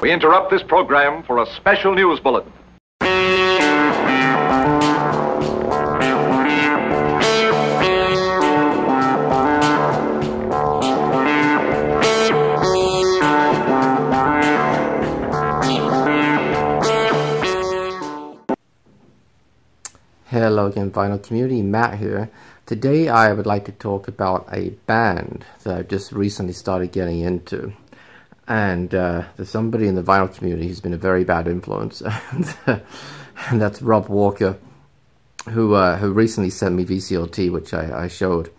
We interrupt this program for a special news bulletin. Hello again, Vinyl Community, Matt here. Today I would like to talk about a band that I've just recently started getting into. And there's somebody in the vinyl community who's been a very bad influence, and that's Rob Walker, who recently sent me VCLT, which I showed,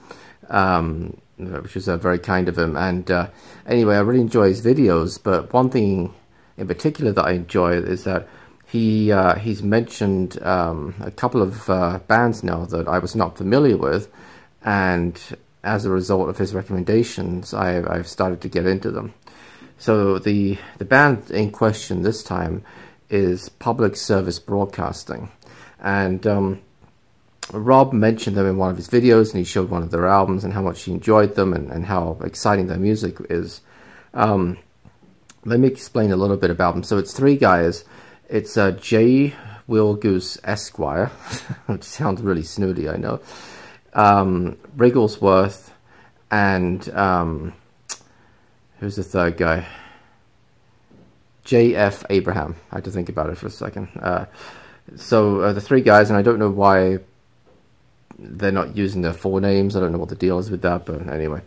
which was very kind of him. And anyway, I really enjoy his videos, but one thing in particular that I enjoy is that he's mentioned a couple of bands now that I was not familiar with, and as a result of his recommendations, I've started to get into them. So the band in question this time is Public Service Broadcasting, and Rob mentioned them in one of his videos, and he showed one of their albums and how much he enjoyed them and how exciting their music is. Let me explain a little bit about them. So it's three guys. It's J. Wilgoose Esquire, which sounds really snooty, I know, Wrigglesworth, and who's the third guy? J.F. Abraham. I had to think about it for a second. So the three guys, and I don't know why they're not using their full names. I don't know what the deal is with that, but anyway.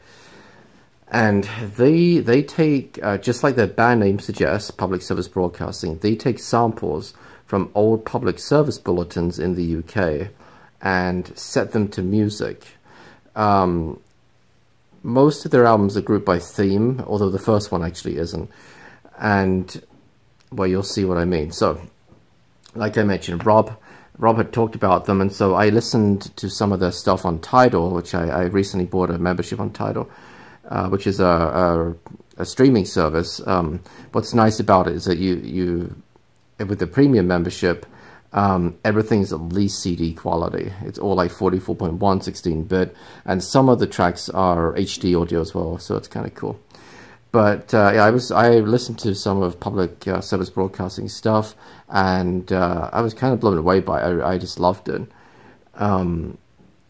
And they take, just like their band name suggests, Public Service Broadcasting, they take samples from old public service bulletins in the UK and set them to music. Most of their albums are grouped by theme, although the first one actually isn't. And, well, you'll see what I mean. So, like I mentioned, Rob had talked about them, and so I listened to some of their stuff on Tidal, which I recently bought a membership on Tidal, which is a streaming service. What's nice about it is that you with the premium membership, everything's at least CD quality. It's all like 44.1, 16-bit, and some of the tracks are HD audio as well, so it's kind of cool. But yeah, I listened to some of Public Service Broadcasting stuff, and I was kind of blown away by it. I just loved it.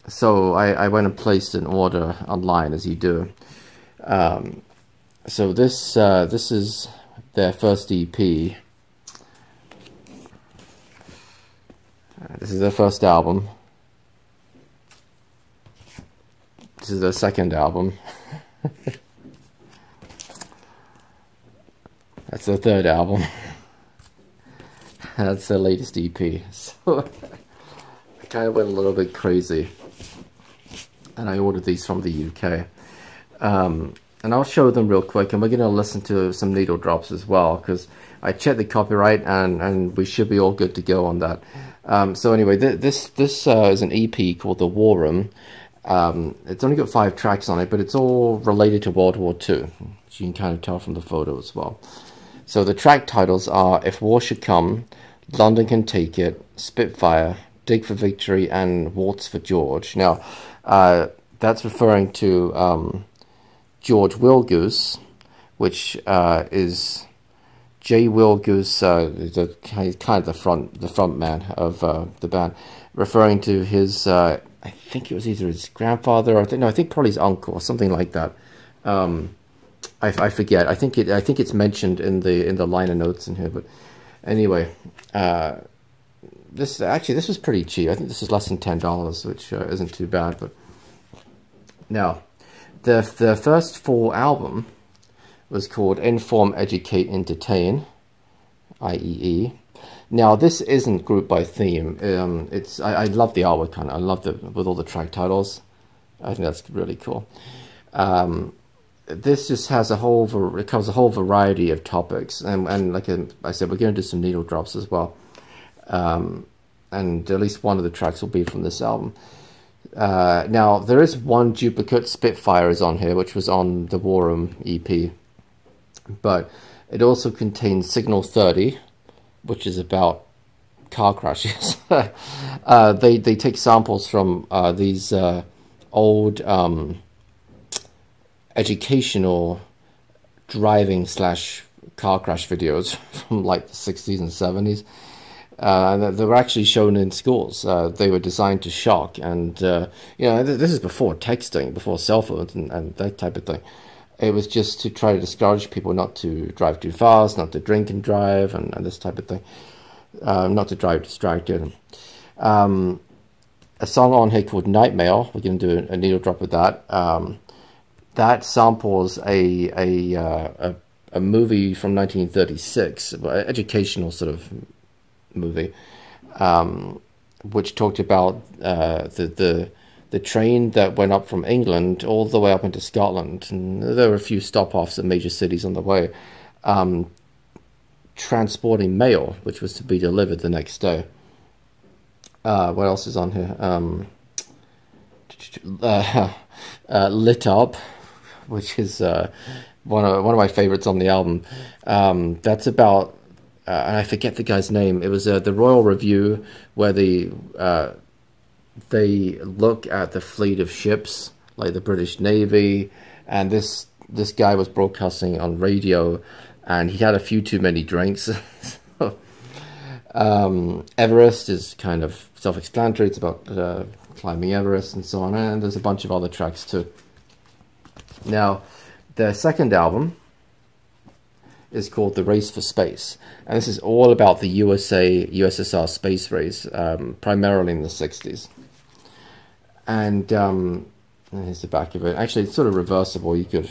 So I went and placed an order online, as you do. So this is their first EP. This is their first album. This is their second album. That's their third album. That's their latest EP. So I kind of went a little bit crazy, and I ordered these from the UK. And I'll show them real quick, and we're going to listen to some needle drops as well, because I checked the copyright, and we should be all good to go on that. So anyway, this is an EP called The War Room. It's only got 5 tracks on it, but it's all related to World War II, which you can kind of tell from the photo as well. So the track titles are If War Should Come, London Can Take It, Spitfire, Dig for Victory, and Waltz for George. Now, that's referring to George Wilgoose, which is J. Wilgoose, he's kind of the front man of the band, referring to his, I think it was either his grandfather or I think probably his uncle or something like that. I forget. I think it's mentioned in the liner notes in here. But anyway, this was pretty cheap. I think this is less than $10, which isn't too bad. But now, the first full album was called Inform, Educate, Entertain, IEE. Now, this isn't grouped by theme. I love the artwork kind of. I love with all the track titles. I think that's really cool. This just has it covers a whole variety of topics, and like I said, we're going to do some needle drops as well. And at least one of the tracks will be from this album. Now, there is one duplicate. Spitfire is on here, which was on the War Room EP. But it also contains Signal 30, which is about car crashes. They take samples from these old educational driving / car crash videos from like the 60s and 70s. They were actually shown in schools. They were designed to shock, and this is before texting, before cell phones and that type of thing. It was just to try to discourage people not to drive too fast, not to drink and drive, and this type of thing. Not to drive distracted. A song on here called Night Mail. We're going to do a needle drop of that. That samples a movie from 1936, educational sort of movie, which talked about the train that went up from England all the way up into Scotland, and there were a few stop-offs at major cities on the way, transporting mail, which was to be delivered the next day. What else is on here? Lit Up, which is one of my favorites on the album. That's about, and I forget the guy's name. It was the Royal Review, where they look at the fleet of ships, like the British Navy, and this guy was broadcasting on radio, and he had a few too many drinks. Everest is kind of self-explanatory. It's about climbing Everest and so on, and there's a bunch of other tracks too. Now, the second album is called The Race for Space, and this is all about the USSR space race, primarily in the 60s. And here's the back of it. Actually, it's sort of reversible. You could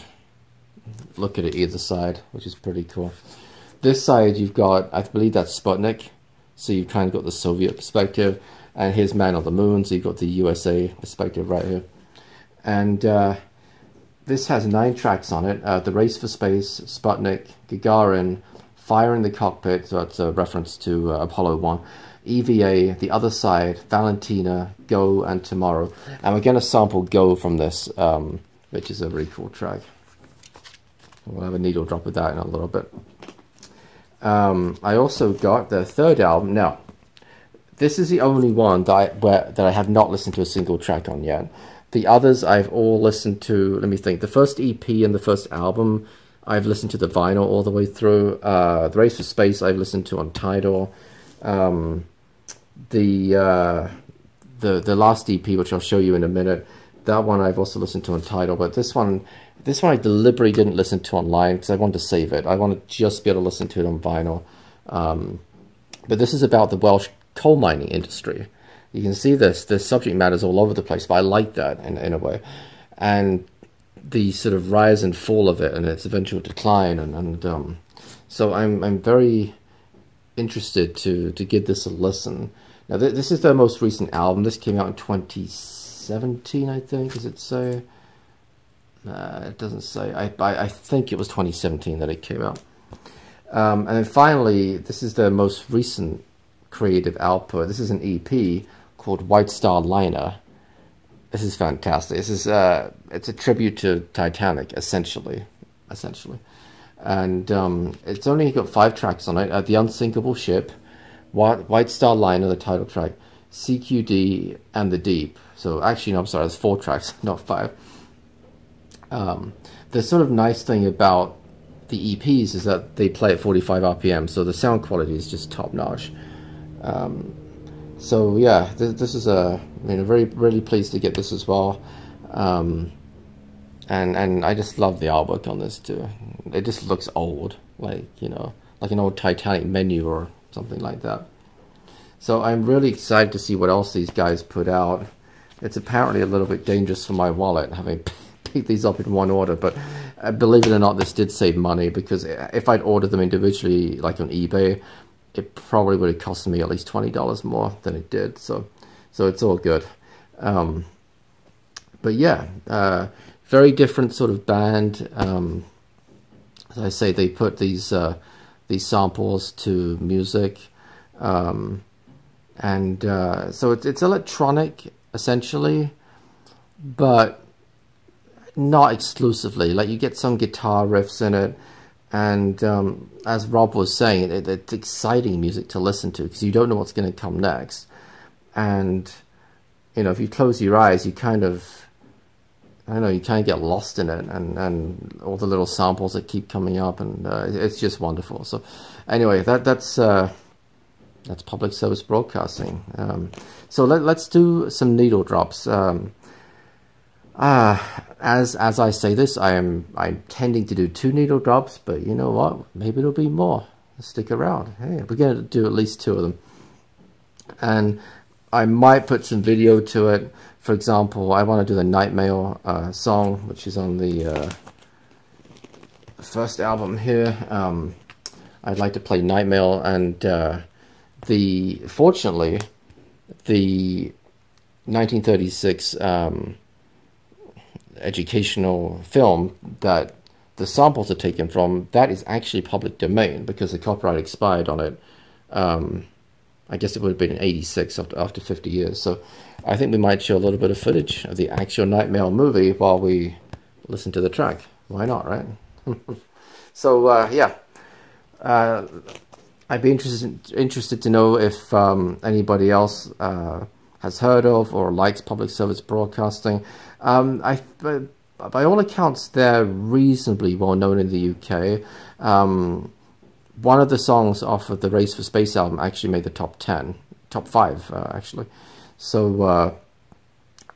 look at it either side, which is pretty cool. This side, you've got, I believe that's Sputnik, so you've kind of got the Soviet perspective, and here's Man on the Moon, so you've got the USA perspective right here. And this has 9 tracks on it. The Race for Space, Sputnik, Gagarin, Fire in the Cockpit, so that's a reference to Apollo 1, EVA, The Other Side, Valentina, Go, and Tomorrow. And we're going to sample Go from this, which is a really cool track. We'll have a needle drop of that in a little bit. I also got the third album. Now, this is the only one that I have not listened to a single track on yet. The others I've all listened to. Let me think. The first EP and the first album, I've listened to the vinyl all the way through. The Race for Space I've listened to on Tidal. The last EP, which I'll show you in a minute, that one I've also listened to on Tidal. But this one I deliberately didn't listen to online because I wanted to save it. I want to just be able to listen to it on vinyl. But this is about the Welsh coal mining industry. You can see the subject matter is all over the place, but I like that in a way. And the sort of rise and fall of it and its eventual decline. And so I'm very interested to give this a listen. Now, this is their most recent album. This came out in 2017, I think. Does it say? It doesn't say. I think it was 2017 that it came out. And then finally, this is their most recent creative output. This is an EP called White Star Liner. This is fantastic. This is it's a tribute to Titanic, essentially. And it's only got 5 tracks on it. The Unsinkable Ship, White Star Liner, the title track, CQD, and The Deep. So actually, no, I'm sorry, there's 4 tracks, not 5. The sort of nice thing about the EPs is that they play at 45 RPM, so the sound quality is just top-notch. So yeah, this is really pleased to get this as well. And I just love the artwork on this too. It just looks old, like, you know, like an old Titanic menu or something like that. So I'm really excited to see what else these guys put out. It's apparently a little bit dangerous for my wallet, having picked these up in one order, but believe it or not, this did save money, because if I'd ordered them individually, like on eBay, it probably would have cost me at least $20 more than it did. So it's all good. But yeah, very different sort of band. As I say, they put these samples to music, so it's electronic essentially, but not exclusively. Like, you get some guitar riffs in it, and as Rob was saying, it's exciting music to listen to because you don't know what's going to come next. And you know, if you close your eyes, you kind of I don't know, you kind of get lost in it, and all the little samples that keep coming up, and it's just wonderful. So anyway, that's public service broadcasting. So let's do some needle drops. As I say this, I'm tending to do 2 needle drops, but you know what? Maybe it'll be more. Stick around. Hey, we're going to do at least 2 of them, and I might put some video to it. For example, I want to do the Night Mail song, which is on the first album here. I'd like to play Night Mail, and fortunately, the 1936 educational film that the samples are taken from, that is actually public domain because the copyright expired on it. I guess it would have been in '86 after 50 years. So I think we might show a little bit of footage of the actual Night Mail movie while we listen to the track. Why not, right? So yeah, I'd be interested to know if anybody else has heard of or likes public service broadcasting. By all accounts, they're reasonably well known in the UK. One of the songs off of the Race for Space album actually made the top 5 actually. So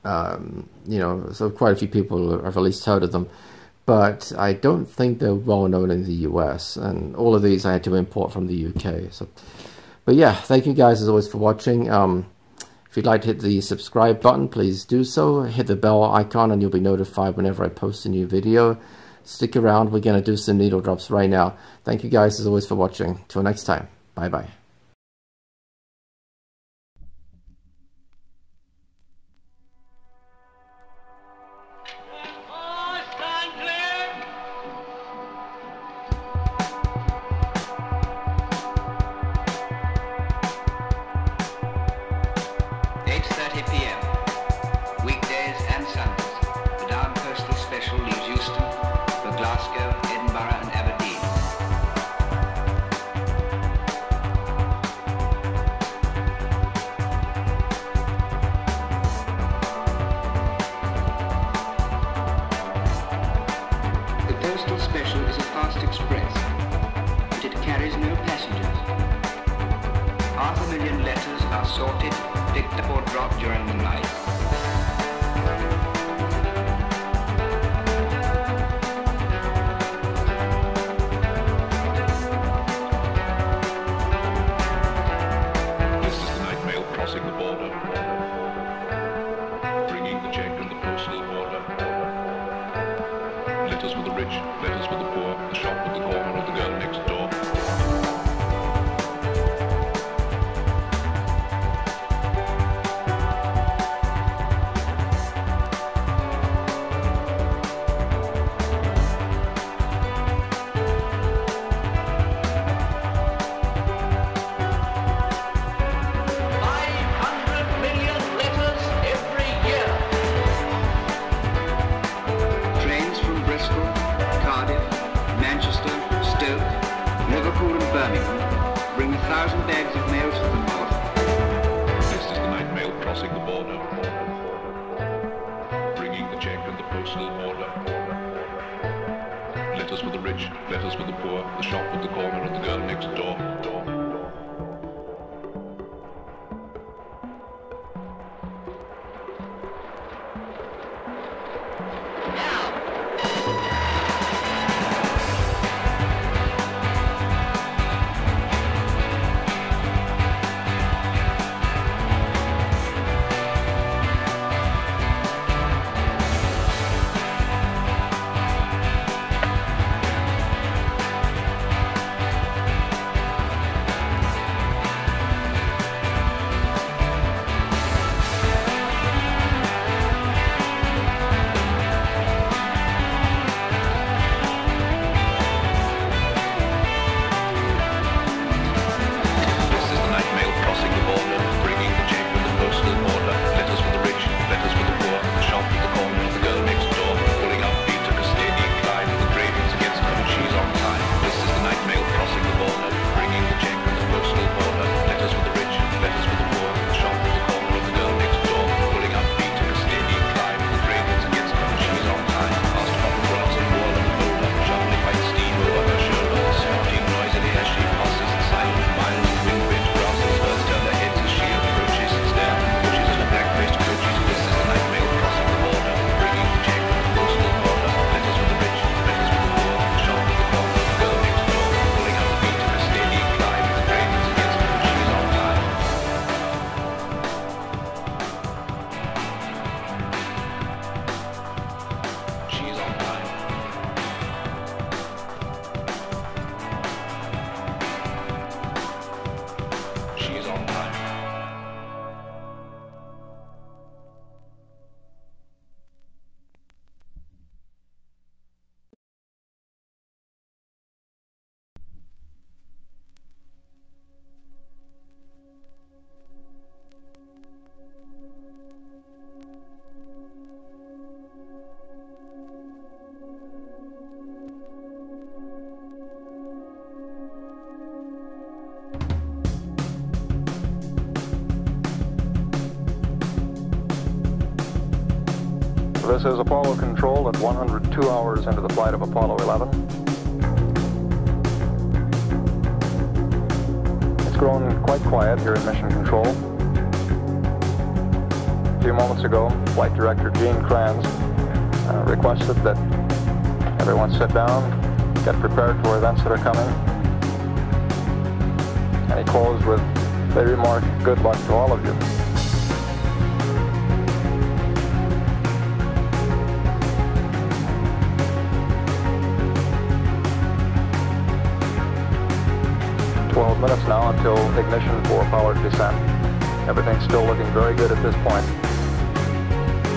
you know, so quite a few people have at least heard of them, but I don't think they're well known in the US, and all of these I had to import from the UK. So, but yeah, thank you guys as always for watching. If you'd like to hit the subscribe button, please do so. Hit the bell icon and you'll be notified whenever I post a new video. Stick around, we're going to do some needle drops right now. Thank you guys as always for watching. Till next time, bye bye. Sorted, picked up or dropped during the night. This is the Night Mail crossing the border, bringing the check and the postal order. Letters for the rich, letters for the poor, the shop at the corner of the girl next door. Birmingham, bring 1,000 bags of mail to the north. This is the Night Mail crossing the border, bringing the check and the postal order. Letters for the rich, letters for the poor, the shop at the corner and the girl next door. This is Apollo Control at 102 hours into the flight of Apollo 11. It's grown quite quiet here in Mission Control. A few moments ago, Flight Director Gene Kranz requested that everyone sit down, get prepared for events that are coming. And he closed with the remark, "Good luck to all of you." Minutes now until ignition for powered descent. Everything's still looking very good at this point.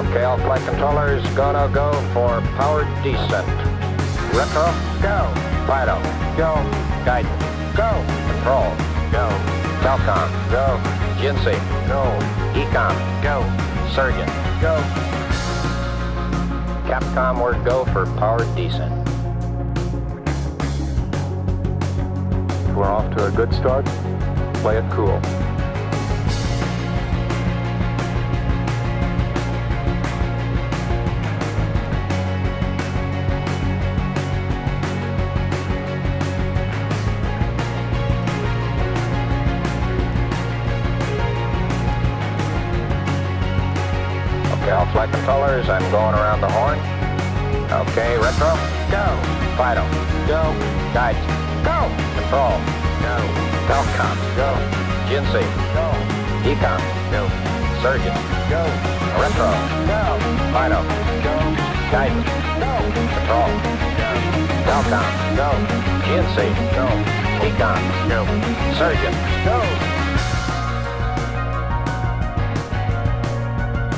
Okay, all flight controllers, go for powered descent. Retro, go. Fido, go. Guidance, go. Control, go. Telcom, go. GNC, go. Ecom, go. Surgeon, go. Capcom, we're go for powered descent. We're off to a good start. Play it cool. Okay, all flight controllers, I'm going around the horn. Okay, retro, go. Fido, go. Guidance, go. Control, go. Telcom, go. GNC, go. Ecom, go. Surgeon, go. Retro, go. Fido, go. Guidance, go. Control, go. Telcom, go. GNC, go. Ecom, go. Surgeon, go.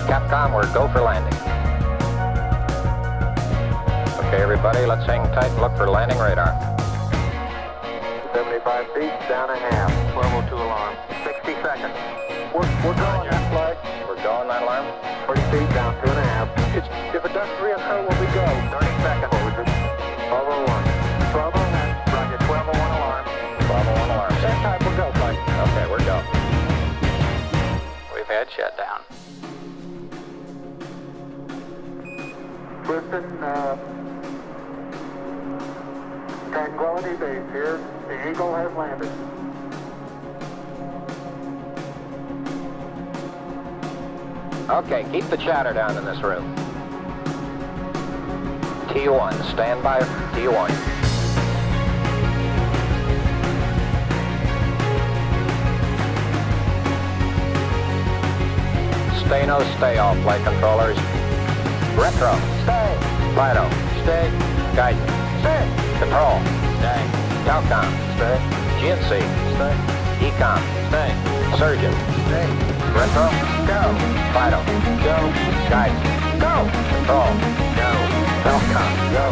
Capcom, we're go for landing. Okay, everybody, let's hang tight and look for landing radar. 75 feet, down a half. 1202 alarm. 60 seconds. We're going that flag. We're going that alarm. 40 feet, down 2.5. If it doesn't reoccur, will we go? 30 seconds. 1201. 1201. Roger, 1201 alarm. 1201 alarm. Same time, we'll go, flight. Okay, we're go. We've had shutdown. Twisted, Tranquility Base here. The Eagle has landed. Okay, keep the chatter down in this room. T1, stand by T1. Stay no stay all flight controllers. Retro, stay. Fido, stay. Guidance, stay. Control, stay. Telcom, stay. GNC, stay. Ecom, stay. Surgeon, stay. Retro, go. Fido, go. Guidance, go. Control, go. Telcom, go.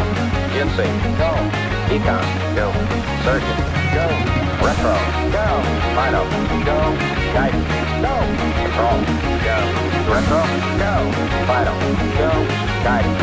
GNC, go. Ecom, go. Surgeon, go. Retro, go. Fido, go. Guidance, go. Control, go. Retro, go. Fido, go. Guidance,